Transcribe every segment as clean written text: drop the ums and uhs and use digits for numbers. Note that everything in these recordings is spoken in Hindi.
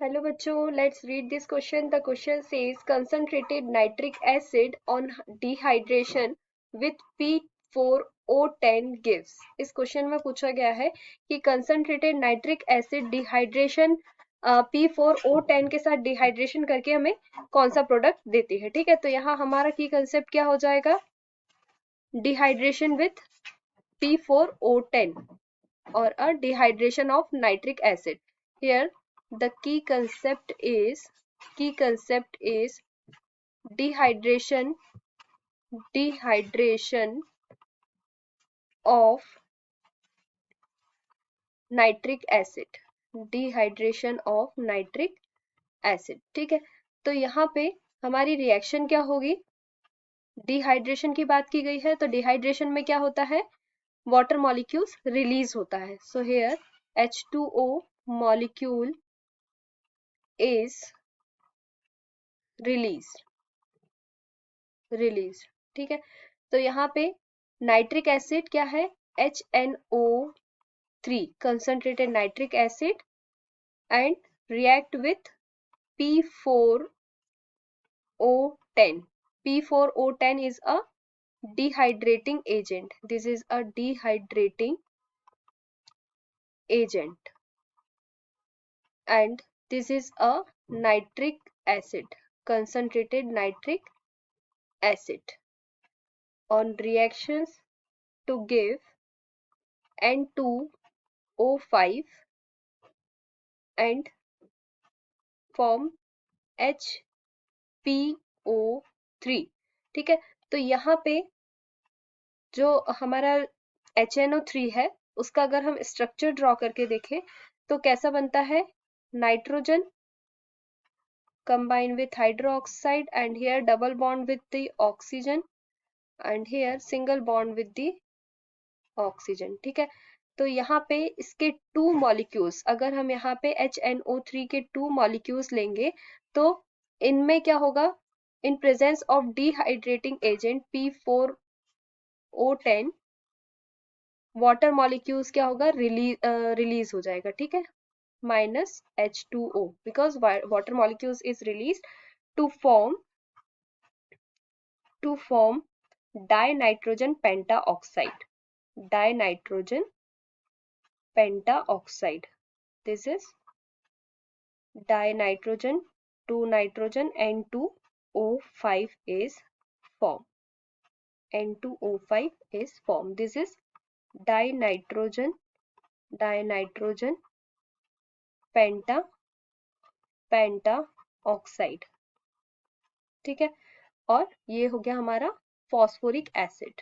Hello बच्चों, let's read this question. The question says concentrated nitric acid on dehydration with P4O10 gives. इस क्वेश्चन में पूछा गया है कि concentrated nitric acid dehydration P4O10 के साथ डिहाइड्रेशन करके हमें कौन सा प्रोडक्ट देती है. ठीक है, तो यहाँ हमारा की कंसेप्ट क्या हो जाएगा, dehydration with P4O10 or a dehydration of nitric acid. Here the key concept is dehydration of nitric acid. Dehydration of nitric acid. ठीक है, तो यहाँ पे हमारी रिएक्शन क्या होगी, डिहाइड्रेशन की बात की गई है, तो डिहाइड्रेशन में क्या होता है, वाटर मॉलिक्यूल्स रिलीज होता है. So here H2O molecule is released. ठीक है, तो यहाँ पे नाइट्रिक एसिड क्या है, HNO3 concentrated nitric acid and react with P4O10. P4O10 is a dehydrating agent. This is a dehydrating agent and this is a nitric acid, concentrated nitric acid. On reactions to give N2O5 and form HPO3. ठीक है, तो यहाँ पे जो हमारा HNO3 है उसका अगर हम स्ट्रक्चर ड्रॉ करके देखें तो कैसा बनता है, nitrogen combined with hydroxide and here double bond with the oxygen and here single bond with the oxygen. ठीक है, तो यहाँ पे इसके 2 मॉलिक्यूल्स, अगर हम यहाँ पे HNO3 के 2 मॉलिक्यूल्स लेंगे तो इनमें क्या होगा, in presence of dehydrating agent P4O10 water molecules क्या होगा, रिलीज हो जाएगा. ठीक है, minus H2O because water molecules is released to form dinitrogen pentaoxide. Dinitrogen pentaoxide. This is dinitrogen, 2 nitrogen, N2O5 is formed. N2O5 is formed. This is dinitrogen pentaoxide. ठीक है, और ये हो गया हमारा फॉस्फोरिक एसिड.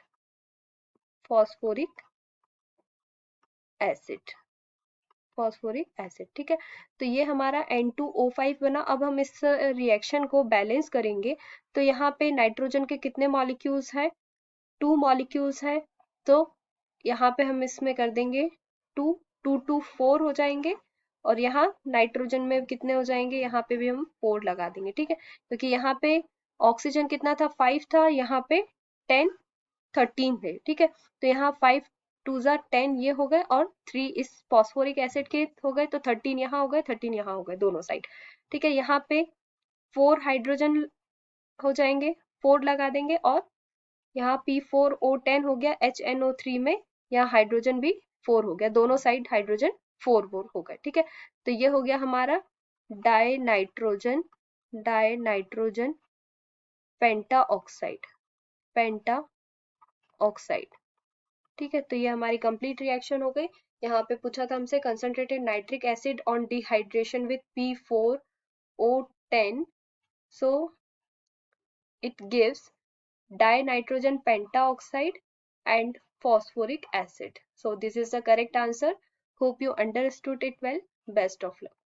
ठीक है, तो ये हमारा N2O5 बना. अब हम इस रिएक्शन को बैलेंस करेंगे तो यहाँ पे नाइट्रोजन के कितने मॉलिक्यूल्स हैं, 2 मॉलिक्यूल्स है, तो यहाँ पे हम इसमें कर देंगे 2 2 4 हो जाएंगे और यहाँ नाइट्रोजन में कितने हो जाएंगे, यहाँ पे भी हम 4 लगा देंगे. ठीक है, क्योंकि यहाँ पे ऑक्सीजन कितना था, 5 था, यहाँ पे 10 13 है. ठीक है, तो यहाँ 5 2 10 ये हो गए और 3 इस फॉस्फोरिक एसिड के हो गए, तो 13 यहाँ हो गए, 13 यहाँ हो गए दोनों साइड. ठीक है, यहाँ पे 4 हाइड्रोजन हो जाएंगे, 4 लगा देंगे और यहाँ P4O10 हो गया, HNO3 में यहाँ हाइड्रोजन भी 4 हो गया, दोनों साइड हाइड्रोजन 4 हो गए. ठीक है, तो ये हो गया हमारा डाइनाइट्रोजन पेंटाऑक्साइड. ठीक है, तो ये हमारी कंप्लीट रिएक्शन हो गई. यहाँ पे पूछा था हमसे concentrated nitric acid on dehydration with P4O10, so it gives dinitrogen pentaoxide and phosphoric acid. So this is the correct answer. Hope you understood it well. Best of luck.